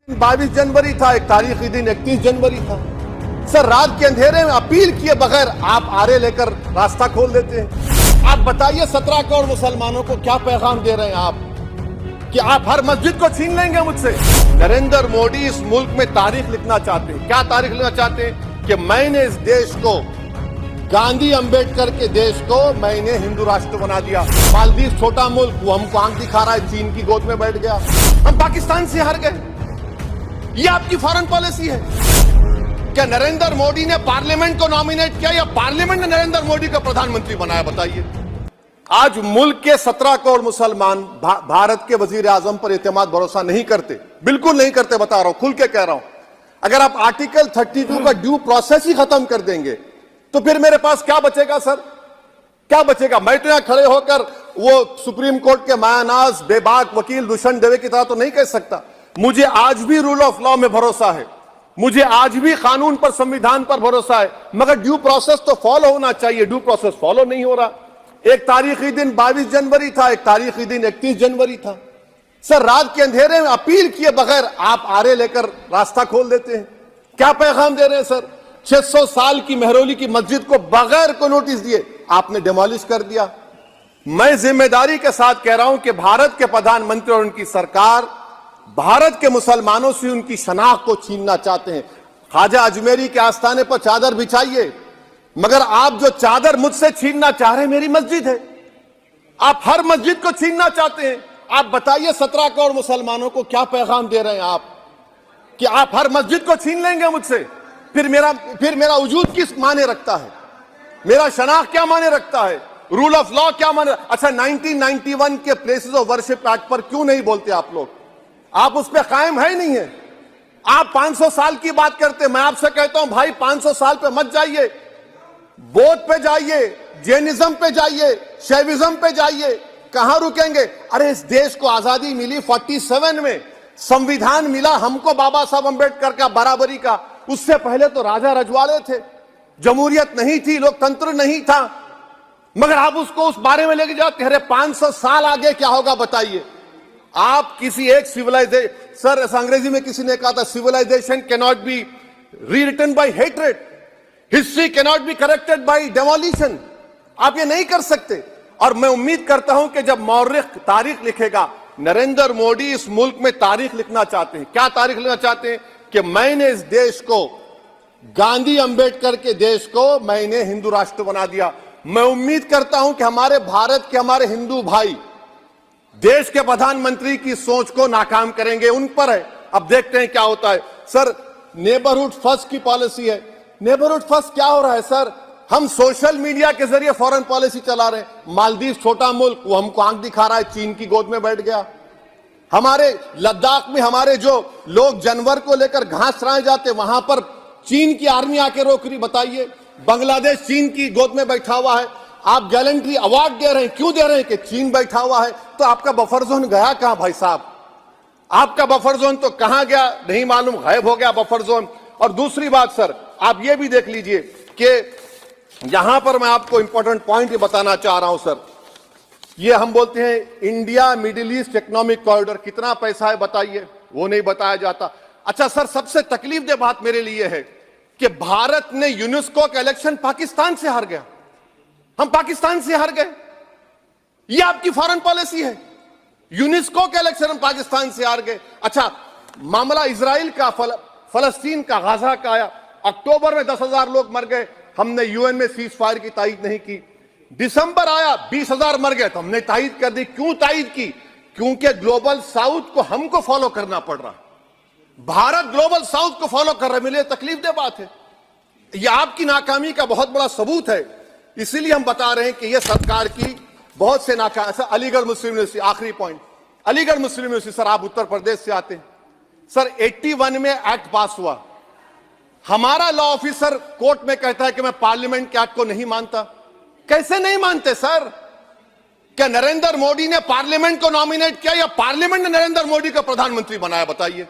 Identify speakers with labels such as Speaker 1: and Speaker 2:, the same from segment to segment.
Speaker 1: 22 जनवरी था, एक तारीखी दिन 31 जनवरी था। सर, रात के अंधेरे में अपील किए बगैर आप आरे लेकर रास्ता खोल देते हैं। आप बताइए 17 करोड़ मुसलमानों को क्या पैगाम दे रहे हैं आप कि आप हर मस्जिद को छीन लेंगे मुझसे। नरेंद्र मोदी इस मुल्क में तारीख लिखना चाहते हैं। क्या तारीख लिखना चाहते हैं कि मैंने इस देश को, गांधी अंबेडकर के देश को मैंने हिंदू राष्ट्र बना दिया। मालदीव छोटा मुल्क, वो हमको आंख दिखा रहा है, चीन की गोद में बैठ गया। हम पाकिस्तान से हार गए। ये आपकी फॉरेन पॉलिसी है। क्या नरेंद्र मोदी ने पार्लियामेंट को नॉमिनेट किया या पार्लियामेंट ने नरेंद्र मोदी को प्रधानमंत्री बनाया? बताइए। आज मुल्क के 17 करोड़ मुसलमान भारत के वजीर आजम पर एतमाद भरोसा नहीं करते, बिल्कुल नहीं करते। बता रहा हूं, खुल के कह रहा हूं। अगर आप आर्टिकल 32 का ड्यू प्रोसेस ही खत्म कर देंगे तो फिर मेरे पास क्या बचेगा सर? क्या बचेगा? मैं तो यहां खड़े होकर वो सुप्रीम कोर्ट के मायानाज बेबाक वकील दुष्यंत दवे की तरह तो नहीं कह सकता। मुझे आज भी रूल ऑफ लॉ में भरोसा है, मुझे आज भी कानून पर, संविधान पर भरोसा है, मगर ड्यू प्रोसेस तो फॉलो होना चाहिए। ड्यू प्रोसेस फॉलो नहीं हो रहा। एक तारीखी दिन 22 जनवरी था, एक तारीखी दिन 31 जनवरी था। सर, रात के अंधेरे में अपील किए बगैर आप आरे लेकर रास्ता खोल देते हैं। क्या पैगाम दे रहे हैं सर? 600 साल की मेहरौली की मस्जिद को बगैर को नोटिस दिए आपने डिमोलिश कर दिया। मैं जिम्मेदारी के साथ कह रहा हूं कि भारत के प्रधानमंत्री और उनकी सरकार भारत के मुसलमानों से उनकी शनाख्त को छीनना चाहते हैं। ख्वाजा अजमेरी के आस्थाने पर चादर बिछाइए, मगर आप जो चादर मुझसे छीनना चाह रहे हैं मेरी मस्जिद है। आप हर मस्जिद को छीनना चाहते हैं। आप बताइए 17 करोड़ मुसलमानों को क्या पैगाम दे रहे हैं आप कि आप हर मस्जिद को छीन लेंगे मुझसे? फिर मेरा वजूद किस माने रखता है? मेरा शनाख्त क्या माने रखता है? रूल ऑफ लॉ क्या माने? अच्छा, 1991 के प्लेसेस ऑफ वर्शिप एक्ट पर क्यों नहीं बोलते आप लोग? आप उस पर कायम है नहीं है। आप 500 साल की बात करते। मैं आपसे कहता हूं भाई, 500 साल पे मत जाइए, बौद्ध पे जाइए, जैनिज्म पे जाइए, शैविज्म पे जाइए। कहां रुकेंगे? अरे इस देश को आजादी मिली 47 में, संविधान मिला हमको बाबा साहब अंबेडकर का, बराबरी का। उससे पहले तो राजा रजवाड़े थे, जमहूरियत नहीं थी, लोकतंत्र नहीं था, मगर आप उसको उस बारे में लेके जाते। अरे 500 साल आगे क्या होगा बताइए? आप किसी एक सिविलाइजेशन, सर अंग्रेजी में किसी ने कहा था, civilization can not be rewritten by hatred, history can not be corrected by demolition. आप ये नहीं कर सकते। और मैं उम्मीद करता हूं कि जब मौर्रिख तारीख लिखेगा, नरेंद्र मोदी इस मुल्क में तारीख लिखना चाहते हैं। क्या तारीख लिखना चाहते हैं? कि मैंने इस देश को, गांधी अंबेडकर के देश को मैंने हिंदू राष्ट्र बना दिया। मैं उम्मीद करता हूं कि हमारे भारत के, हमारे हिंदू भाई देश के प्रधानमंत्री की सोच को नाकाम करेंगे। उन पर है, अब देखते हैं क्या होता है। सर, नेबरहुड फर्स्ट की पॉलिसी है। नेबरहुड फर्स्ट क्या हो रहा है सर? हम सोशल मीडिया के जरिए फॉरेन पॉलिसी चला रहे हैं। मालदीव छोटा मुल्क, वो हमको आंख दिखा रहा है, चीन की गोद में बैठ गया। हमारे लद्दाख में हमारे जो लोग जानवर को लेकर घास चराए जाते, वहां पर चीन की आर्मी आके रोक रही। बताइए, बांग्लादेश चीन की गोद में बैठा हुआ है। आप गैलेंट्री अवार्ड दे रहे हैं, क्यों दे रहे हैं? कि चीन बैठा हुआ है। तो आपका बफर जोन गया कहां भाई साहब? आपका बफर जोन तो कहां गया नहीं मालूम, गायब हो गया बफर जोन। और दूसरी बात सर, आप ये भी देख लीजिए कि यहां पर मैं आपको इंपॉर्टेंट पॉइंट ये बताना चाह रहा हूं सर। ये हम बोलते हैं India middle east economic corridor, कितना पैसा है बताइए? वो नहीं बताया जाता। अच्छा सर, सबसे तकलीफ दे बात मेरे लिए है कि भारत ने यूनेस्को का इलेक्शन पाकिस्तान से हार गया। हम पाकिस्तान से हार गए। ये आपकी फॉरेन पॉलिसी है। यूनेस्को के इलेक्शन हम पाकिस्तान से हार गए। अच्छा, मामला इजराइल का, फलस्तीन का, गाजा का आया। अक्टूबर में 10,000 लोग मर गए, हमने यूएन में सीज फायर की तायीद नहीं की। दिसंबर आया, 20,000 मर गए, तो हमने तायीद कर दी। क्यों तायीद की? क्योंकि ग्लोबल साउथ को हमको फॉलो करना पड़ रहा। भारत ग्लोबल साउथ को फॉलो कर रहा है। मेरे तकलीफ दे बात है। यह आपकी नाकामी का बहुत बड़ा सबूत है। इसीलिए हम बता रहे हैं कि यह सरकार की बहुत से नाकाम। अलीगढ़ मुस्लिम यूनिवर्सिटी, आखिरी पॉइंट, अलीगढ़ मुस्लिम यूनिवर्सिटी। सर, आप उत्तर प्रदेश से आते हैं। सर, 81 में एक्ट पास हुआ। हमारा लॉ ऑफिसर कोर्ट में कहता है कि मैं पार्लियामेंट के एक्ट को नहीं मानता। कैसे नहीं मानते सर? क्या नरेंद्र मोदी ने पार्लियामेंट को नॉमिनेट किया या पार्लियामेंट ने नरेंद्र मोदी को प्रधानमंत्री बनाया? बताइए।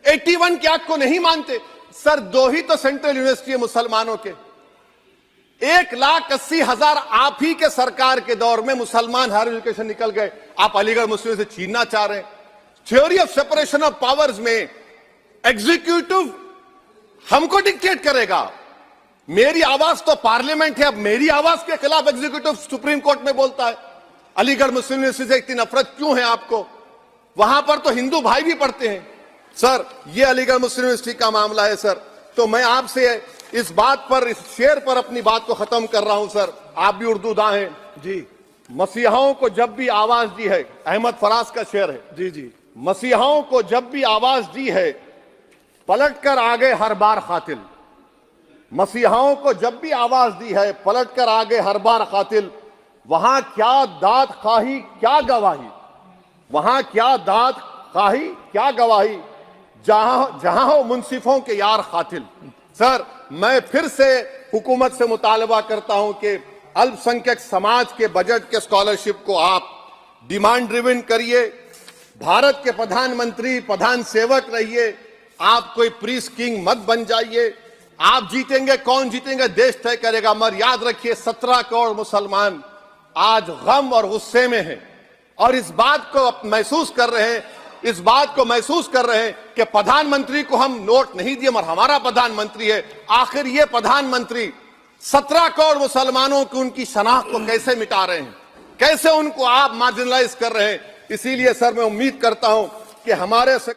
Speaker 1: 81 के एक्ट को नहीं मानते। सर, 2 ही तो सेंट्रल यूनिवर्सिटी है मुसलमानों के। 1,80,000 आप ही के सरकार के दौर में मुसलमान हायर एजुकेशन निकल गए। आप अलीगढ़ मुस्लिम से छीनना चाह रहे हैं। Theory of separation of powers में एग्जीक्यूटिव हमको डिक्टेट करेगा। मेरी आवाज तो पार्लियामेंट है, अब मेरी आवाज के खिलाफ एग्जीक्यूटिव सुप्रीम कोर्ट में बोलता है। अलीगढ़ मुस्लिम यूनिवर्सिटी से इतनी नफरत क्यों है आपको? वहां पर तो हिंदू भाई भी पढ़ते हैं। सर, ये अलीगढ़ मुस्लिम यूनिवर्सिटी का मामला है सर। तो मैं आपसे इस बात पर, इस शेर पर अपनी बात को खत्म कर रहा हूं सर। आप भी उर्दूदां हैं जी। मसीहाओं को जब भी आवाज दी है, अहमद फराज का शेर है जी जी, मसीहाओं को जब भी आवाज दी है, पलट कर आ गए हर बार कातिल। मसीहाओं को जब भी आवाज दी है, पलट कर आ गए हर बार कातिल। वहां क्या दाद खाही क्या गवाही, वहां क्या दाद खाही क्या गवाही, जहां हो मुंसिफों के यार कातिल। सर, मैं फिर से हुकूमत से मुतालबा करता हूं कि अल्पसंख्यक समाज के बजट के स्कॉलरशिप को आप डिमांड ड्रिवन करिए। भारत के प्रधानमंत्री प्रधान सेवक रहिए, आप कोई प्रीस किंग मत बन जाइए। आप जीतेंगे, कौन जीतेंगे देश तय करेगा, मगर याद रखिए 17 करोड़ मुसलमान आज गम और गुस्से में हैं और इस बात को महसूस कर रहे हैं, इस बात को महसूस कर रहे हैं कि प्रधानमंत्री को हम नोट नहीं दिए मगर हमारा प्रधानमंत्री है। आखिर ये प्रधानमंत्री 17 करोड़ मुसलमानों की उनकी शनाख्त को कैसे मिटा रहे हैं, कैसे उनको आप मार्जिनलाइज कर रहे हैं। इसीलिए सर, मैं उम्मीद करता हूं कि हमारे